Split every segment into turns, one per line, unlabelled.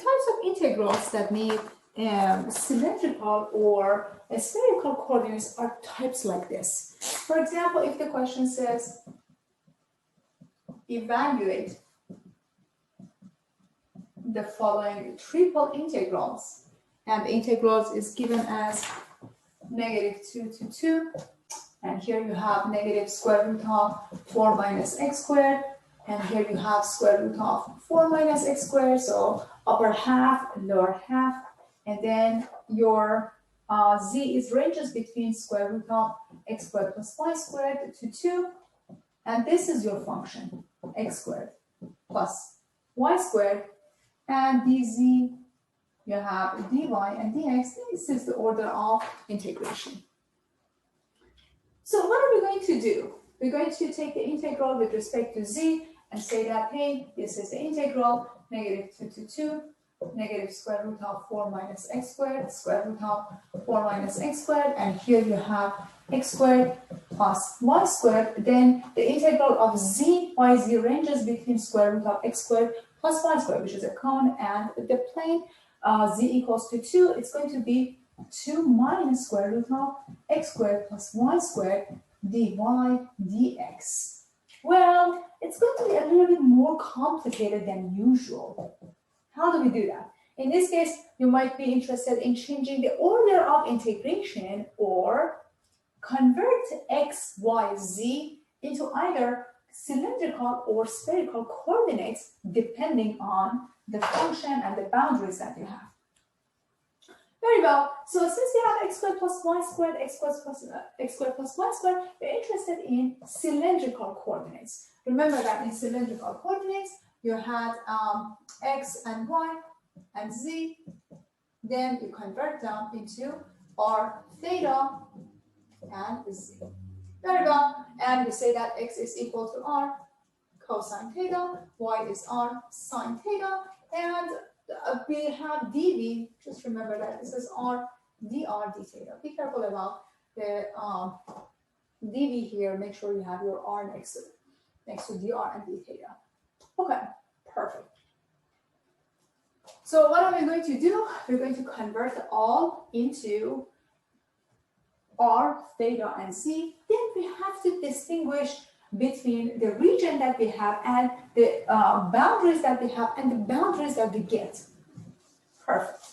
types of integrals that need cylindrical or spherical coordinates are types like this. For example, if the question says, evaluate the following triple integrals, and the integrals is given as -2 to 2, and here you have negative square root of 4 minus x squared, and here you have square root of 4 minus x squared, so upper half, lower half, and then your z is ranges between square root of x squared plus y squared to 2, and this is your function, x squared plus y squared, and dz, you have dy and dx. This is the order of integration. So what are we going to do? We're going to take the integral with respect to z and say that, hey, this is the integral, -2 to 2, negative square root of 4 minus x squared, square root of 4 minus x squared, and here you have x squared plus y squared. Then the integral of z by z ranges between square root of x squared plus y squared, which is a cone, and the plane z equals to 2. It's going to be 2 minus square root of x squared plus y squared dy dx. Well, it's going to be a little bit more complicated than usual. How do we do that? In this case, you might be interested in changing the order of integration or convert x, y, z into either cylindrical or spherical coordinates depending on the function and the boundaries that you have. Very well. So since we have x squared plus y squared, x squared plus y squared, we're interested in cylindrical coordinates. Remember that in cylindrical coordinates, you had x and y and z. Then you convert them into r theta and z. Very well. And we say that x is equal to r cosine theta, y is r sine theta, and we have dv. Just remember that this is r dr d theta. Be careful about the dv here. Make sure you have your r next to dr and d theta. Okay, perfect. So what are we going to do? We're going to convert all into r, theta, and z. Then we have to distinguish between the region that we have and the boundaries that we have and the boundaries that we get. Perfect.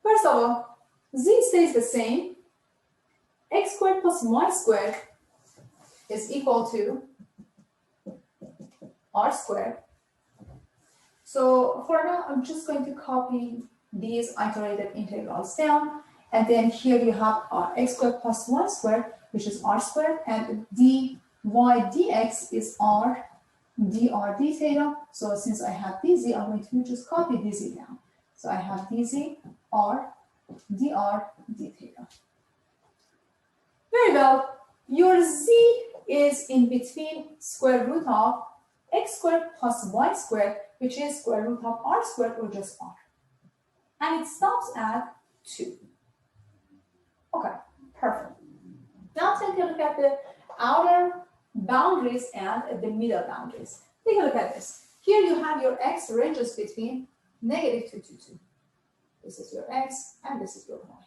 First of all, z stays the same. X squared plus y squared is equal to r squared. So for now, I'm just going to copy these iterated integrals down. And then here you have x squared plus y squared, which is r squared, and dy dx is r dr d theta. So since I have dz, I'm going to just copy dz down. So I have dz r dr d theta. Very well. Your z is in between square root of x squared plus y squared, which is square root of r squared, or just r. And it stops at 2. Okay, perfect. Now take a look at the outer boundaries and the middle boundaries. Take a look at this. Here you have your x ranges between -2 to 2. This is your x and this is your y.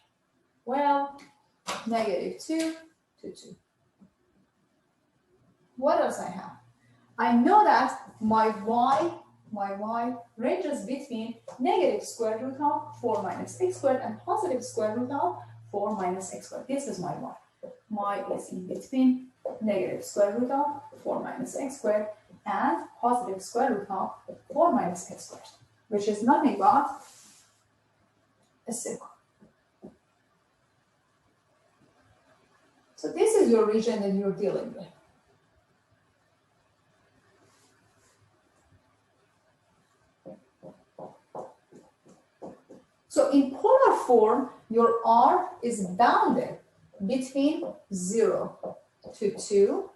Well, -2 to 2. What else I have? I know that my y ranges between negative square root of 4 minus x squared and positive square root of 4 minus x squared. This is my y. Y is in between negative square root of 4 minus x squared and positive square root of 4 minus x squared, which is nothing but a circle. So this is your region that you're dealing with. So in polar form, your r is bounded between 0 to 2,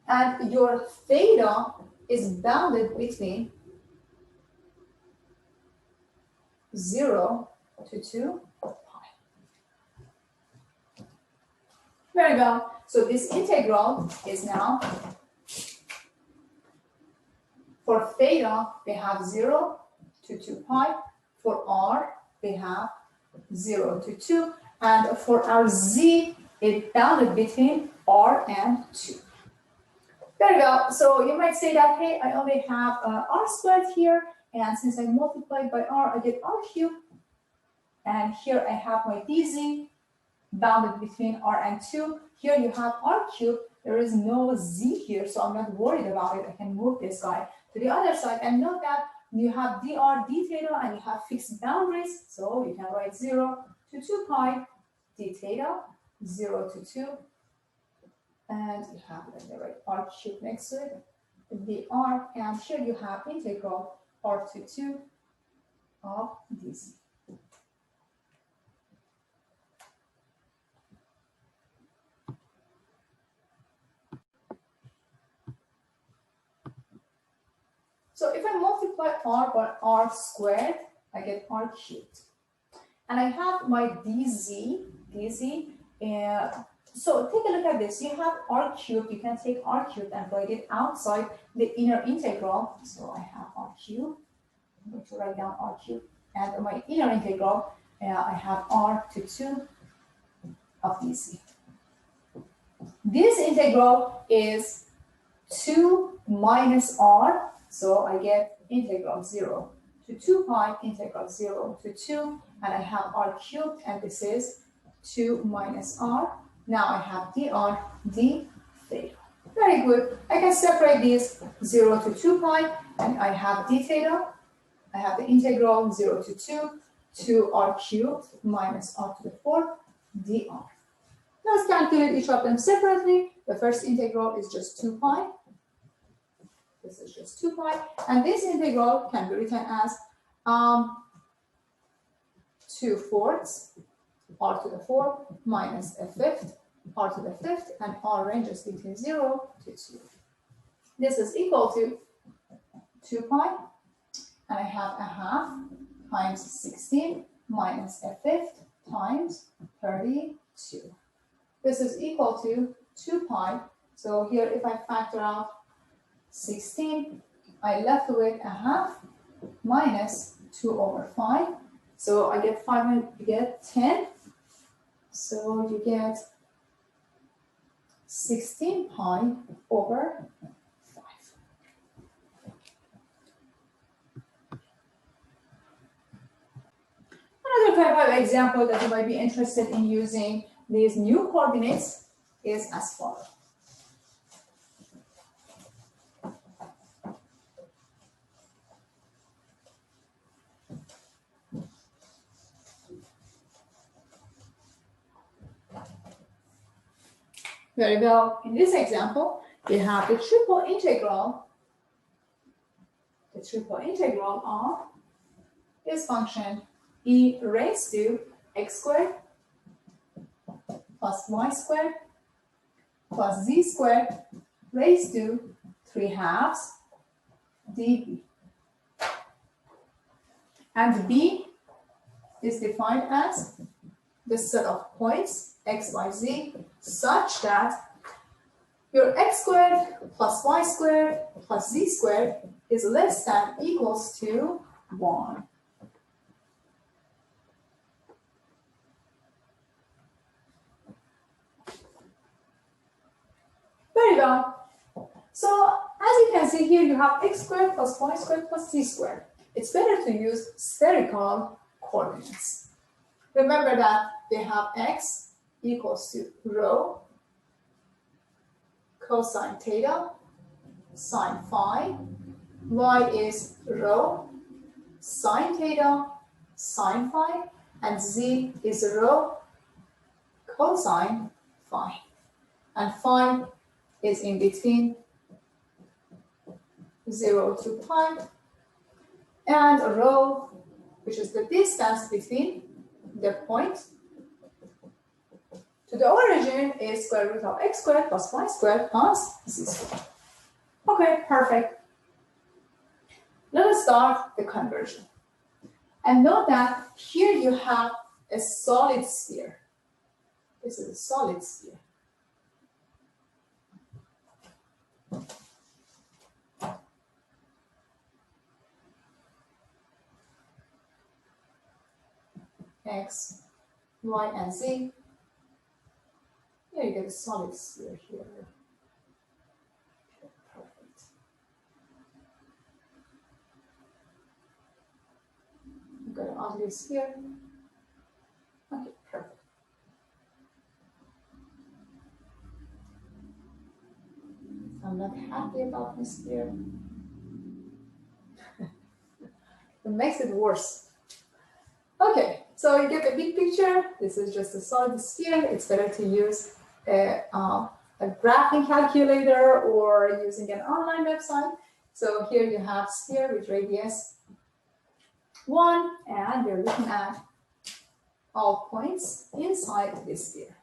and your theta is bounded between 0 to 2 pi. Very well. So this integral is now For theta, we have 0 to 2 pi. For r, we have 0 to 2. And for our z, it's bounded between r and 2. Very well. So you might say that, hey, I only have r squared here. And since I multiply by r, I get r cubed. And here I have my dz bounded between r and 2. Here you have r cubed. There is no z here, so I'm not worried about it. I can move this guy to the other side. And note that you have dr, d theta, and you have fixed boundaries. So you can write 0 to 2 pi d theta, 0 to 2. And you have, let me write r cubed next to it, dr. And here you have integral r to 2 of dz. So if I multiply r by r squared, I get r cubed. And I have my dz. So take a look at this. You have r cubed. You can take r cubed and write it outside the inner integral. So I have r cubed. I'm going to write down r cubed. And my inner integral, I have r to 2 of dz. This integral is 2 minus r. So I get integral 0 to 2 pi, integral 0 to 2, and I have r cubed, and this is 2 minus r. Now I have dr d theta. Very good. I can separate these 0 to 2 pi, and I have d theta. I have the integral 0 to 2, 2r cubed minus r to the 4th dr. Let's calculate each of them separately. The first integral is just 2 pi. This is just 2 pi. And this integral can be written as 2/4 r to the 4th minus a 5th r to the 5th, and r ranges between 0 to 2. This is equal to 2 pi, and I have a half times 16 minus a 5th times 32. This is equal to 2 pi. So here, if I factor out 16, I left with a half minus 2 over 5. So I get 5 and you get 10. So you get 16 pi over 5. Another type of example that you might be interested in using these new coordinates is as follows. Very well. In this example, we have the triple integral of this function e raised to x squared plus y squared plus z squared raised to 3/2 db. And b is defined as the set of points x, y, z such that your x squared plus y squared plus z squared is less than or equals to 1. Very well. So as you can see here, you have x squared plus y squared plus z squared. It's better to use spherical coordinates. Remember that they have x equals to rho cosine theta sine phi, y is rho sine theta sine phi, and z is rho cosine phi. And phi is in between 0 to pi, and rho, which is the distance between the point to the origin, is square root of x squared plus y squared plus z squared. Okay, perfect. Let us start the conversion. And note that here you have a solid sphere. This is a solid sphere. x, y, and z. Here you get a solid sphere here. Perfect. You've got an ugly sphere. Okay, perfect. I'm not happy about this sphere. It makes it worse. Okay, so you get a big picture. This is just a solid sphere. It's better to use a graphing calculator or using an online website. So here you have sphere with radius 1, and we're looking at all points inside this sphere.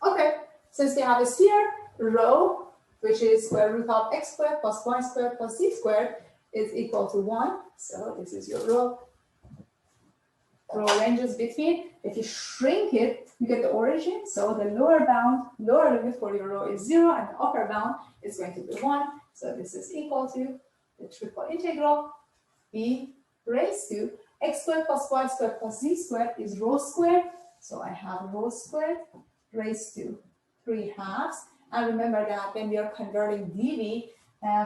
Okay, since we have a sphere, rho, which is square root of x squared plus y squared plus z squared, is equal to 1. So this is your rho. Rho ranges between, if you shrink it, you get the origin. So the lower limit for your rho is 0, and the upper bound is going to be 1. So this is equal to the triple integral e raised to x squared plus y squared plus z squared is rho squared. So I have rho squared raised to 3/2. And remember that when we are converting dv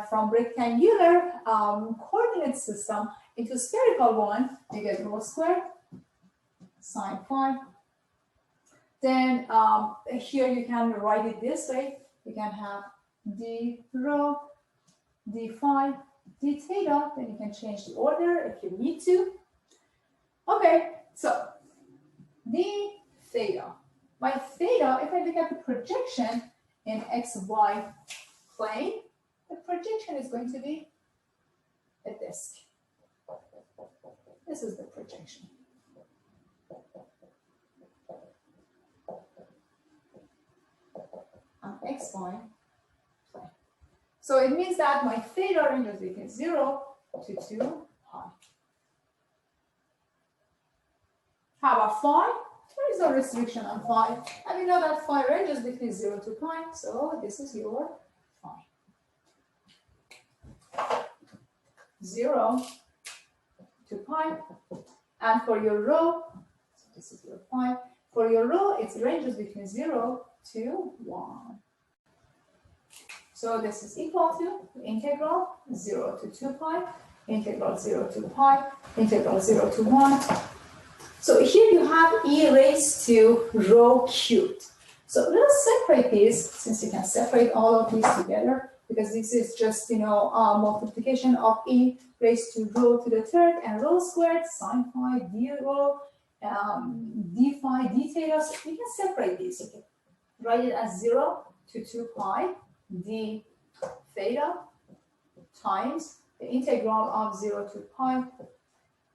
from rectangular coordinate system into spherical one, you get rho squared sine phi. Then here you can write it this way. You can have d rho, d phi, d theta. Then you can change the order if you need to. Okay, so d theta. My theta, if I look at the projection in xy plane, the projection is going to be a disk. This is the projection. On xy plane. So it means that my theta ranges between 0 to 2 pi. How about phi? There is no restriction on phi. And we know that phi ranges between 0 to pi, so this is your phi. 0 to pi. And for your rho, so this is your phi. For your rho, it ranges between 0 to 1. So this is equal to the integral 0 to 2 pi, integral 0 to pi, integral 0 to 1. So here you have e raised to rho cubed. So let's separate these, since you can separate all of these together, because this is just, multiplication of e raised to rho to the third and rho squared sine phi d rho d phi d theta. So we can separate these. Okay, write it as 0 to 2 pi d theta times the integral of 0 to pi.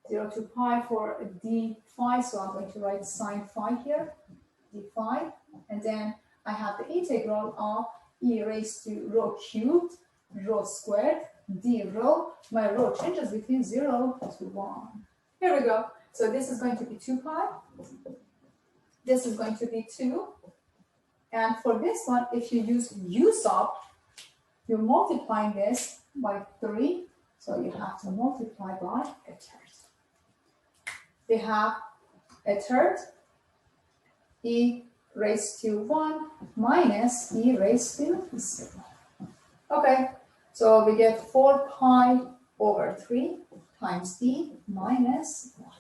0 to pi for d phi, so I'm going to write sine phi here, d phi, and then I have the integral of e raised to rho cubed, rho squared, d rho. My rho changes between 0 to 1. Here we go. So this is going to be 2 pi. This is going to be 2. And for this one, if you use u sub, you're multiplying this by 3. So you have to multiply by a third. We have a third, e raised to 1 minus e raised to 0. Okay, so we get 4 pi over 3 times e minus 1.